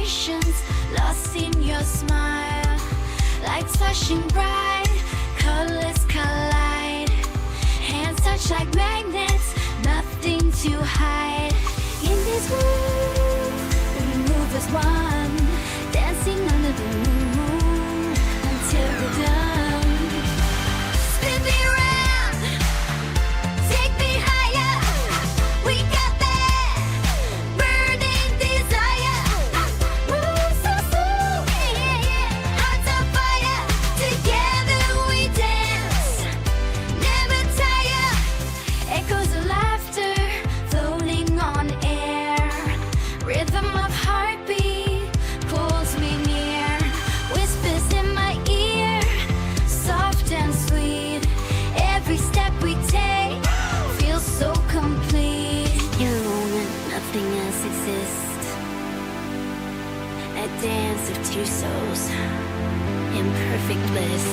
sensations, lost in your smile. Lights flashing bright, colors collide. Hands touch like magnets, nothing to hide. In this world, we move as one, dancing under the moon until the dawn. Spin me around, take me higher. We got that burning desire. Move so smooth, hearts on fire. Together we dance, never tire. Echoes of laughter floating on air. Rhythm of heartbeat pulls me near. Whispers in my ear, soft and sweet. Every step we take feels so complete. In a moment, nothing else exists. A dance of two souls in perfect bliss.